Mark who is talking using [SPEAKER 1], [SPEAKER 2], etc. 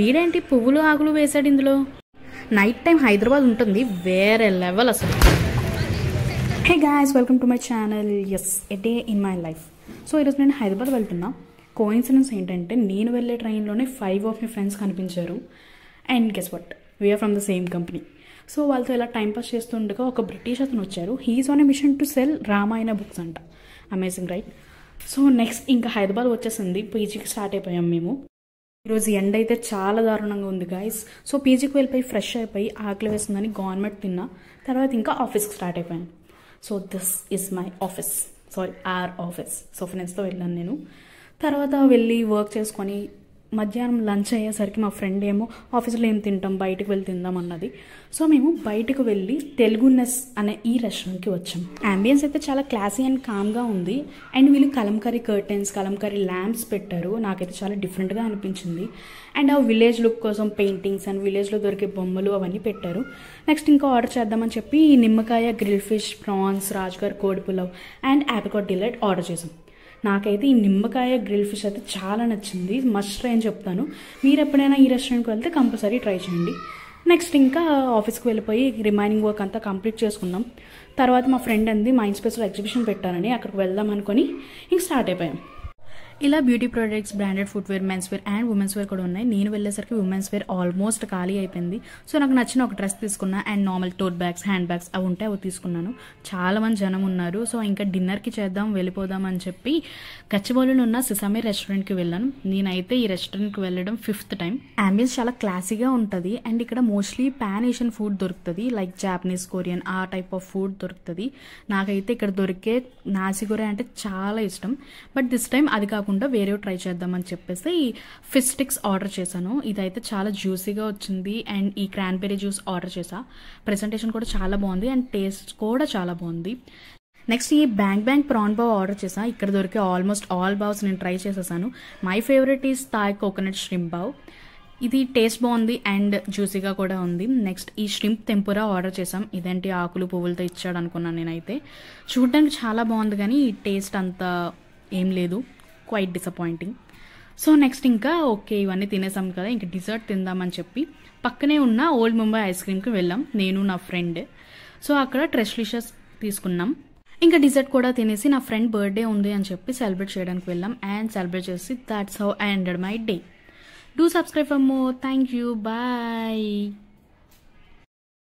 [SPEAKER 1] వీడేంటి పువ్వులు ఆకులు వేసాడు ఇందులో. నైట్ టైం హైదరాబాద్ ఉంటుంది వేరే లెవెల్ అసలు. Hey guys, welcome to my channel. Yes, a day in my life. So ఈరోజు నేను హైదరాబాద్ వెళ్తున్నా. కోఇన్సిడెన్స్ ఏంటంటే నేను వెళ్ళే ట్రైన్లోనే 5 ఆఫ్ మై ఫ్రెండ్స్ కనిపించారు. And guess what, we're from the same company. So వాళ్ళతో ఇలా టైంపాస్ చేస్తుండగా ఒక బ్రిటిష్ అతను వచ్చారు. He is on a mission to sell Ramayana books అంట. Amazing right? సో నెక్స్ట్ ఇంకా హైదరాబాద్ వచ్చేసింది. పీజీకి స్టార్ట్ అయిపోయాం మేము. ఈరోజు ఎండ అయితే చాలా దారుణంగా ఉంది గాయస్. సో పీజీకి వెళ్ళిపోయి ఫ్రెష్ అయిపోయి ఆకలి వేస్తుందని గవర్నమెంట్ తిన్నా. తర్వాత ఇంకా ఆఫీస్కి స్టార్ట్ అయిపోయాను. So this is my office, sorry our office. So ఫ్రెండ్స్తో వెళ్ళాను నేను. తర్వాత వెళ్ళి వర్క్ చేసుకొని మధ్యాహ్నం లంచ్ అయ్యేసరికి మా ఫ్రెండ్ ఏమో ఆఫీస్లో ఏం తింటాం, బయటకు వెళ్ళి తిందాం అన్నది. సో మేము బయటకు వెళ్ళి తెలుగునెస్ అనే ఈ రెస్టారెంట్కి వచ్చాం. అంబియన్స్ అయితే చాలా క్లాసీ అండ్ కామ్గా ఉంది. అండ్ వీళ్ళు కలంకరీ కర్టెన్స్, కలంకరీ ల్యాంప్స్ పెట్టారు. నాకైతే చాలా డిఫరెంట్గా అనిపించింది. అండ్ ఆ విలేజ్ లుక్ కోసం పెయింటింగ్స్ అండ్ విలేజ్లో దొరికే బొమ్మలు అవన్నీ పెట్టారు. నెక్స్ట్ ఇంకా ఆర్డర్ చేద్దామని చెప్పి నిమ్మకాయ గ్రిల్ ఫిష్, ప్రాన్స్, రాజ్గార్ కోడి pulao and apricot delight order చేసాం. నాకైతే ఈ నిమ్మకాయ గ్రిల్ ఫిష్ అయితే చాలా నచ్చింది. మస్ట్ ట్రై అని చెప్తాను. మీరు ఎప్పుడైనా ఈ రెస్టారెంట్కి వెళ్తే కంపల్సరీ ట్రై చేయండి. నెక్స్ట్ ఇంకా ఆఫీస్కి వెళ్ళిపోయి రిమైనింగ్ వర్క్ అంతా కంప్లీట్ చేసుకున్నాం. తర్వాత మా ఫ్రెండ్ అంది మైండ్ స్పేస్లో ఎగ్జిబిషన్ పెట్టారని, అక్కడికి వెళ్దాం అనుకొని ఇంక స్టార్ట్ అయిపోయాం. ఇలా beauty products, branded footwear, men's wear and women's wear కూడా ఉన్నాయి. నేను వెళ్ళేసరికి ఉమెన్స్ వేర్ ఆల్మోస్ట్ ఖాళీ అయిపోయింది. సో నాకు నచ్చిన ఒక డ్రెస్ తీసుకున్నా and normal tote bags, hand bags అవి ఉంటే అవి తీసుకున్నాను. చాలా మంది జనం ఉన్నారు. సో ఇంకా డిన్నర్కి చేద్దాం, వెళ్ళిపోదాం అని చెప్పి గచ్చిబౌలిలో ఉన్న సిసామి రెస్టారెంట్కి వెళ్ళాను. నేనైతే ఈ రెస్టారెంట్కి వెళ్ళడం 5th టైం. అంబియన్స్ చాలా క్లాసీగా ఉంటుంది. అండ్ ఇక్కడ మోస్ట్లీ పాన్ ఏషియన్ ఫుడ్ దొరుకుతుంది, లైక్ జాపనీస్, కొరియన్ ఆ టైప్ ఆఫ్ ఫుడ్ దొరుకుతుంది. నాకైతే ఇక్కడ దొరికే నాసిగొరే అంటే చాలా ఇష్టం. బట్ దిస్ టైం అది కాకుండా వేరే ట్రై చేద్దామని చెప్పేసి ఫిష్ స్టిక్స్ ఆర్డర్ చేశాను. ఇదైతే చాలా జ్యూసీగా వచ్చింది. అండ్ ఈ క్రాన్బెర్రీ జ్యూస్ ఆర్డర్ చేసా. ప్రెజెంటేషన్ కూడా చాలా బాగుంది అండ్ టేస్ట్ కూడా చాలా బాగుంది. నెక్స్ట్ ఈ బ్యాంగ్ ప్రాన్ బావ్ ఆర్డర్ చేసా. ఇక్కడ దొరికే ఆల్మోస్ట్ ఆల్ బావ్స్ నేను ట్రై చేసేసాను. My favourite is Thai coconut shrimp bao. ఇది టేస్ట్ బాగుంది అండ్ జ్యూసీగా కూడా ఉంది. నెక్స్ట్ ఈ ష్రింప్ టెంపురా ఆర్డర్ చేసాం. ఇదేంటి ఆకులు పువ్వులతో ఇచ్చాడు అనుకున్నాను నేనైతే. చూడడానికి చాలా బాగుంది కానీ టేస్ట్ అంత ఏం లేదు, క్వైట్ డిసప్పాయింటింగ్. సో నెక్స్ట్ ఇంకా ఓకే ఇవన్నీ తినేసాం కదా, ఇంకా డిజర్ట్ తిందామని చెప్పి పక్కనే ఉన్న ఓల్డ్ ముంబై ఐస్ క్రీమ్కి వెళ్ళాం నేను నా ఫ్రెండ్. సో అక్కడ ట్రెష్లిషస్ తీసుకున్నాం. ఇంకా డిజర్ట్ కూడా తినేసి నా ఫ్రెండ్ బర్త్డే ఉంది అని చెప్పి సెలబ్రేట్ చేయడానికి వెళ్ళాం. అండ్ సెలబ్రేట్ చేసి that's how I ended my day. Do subscribe for more. Thank you. Bye.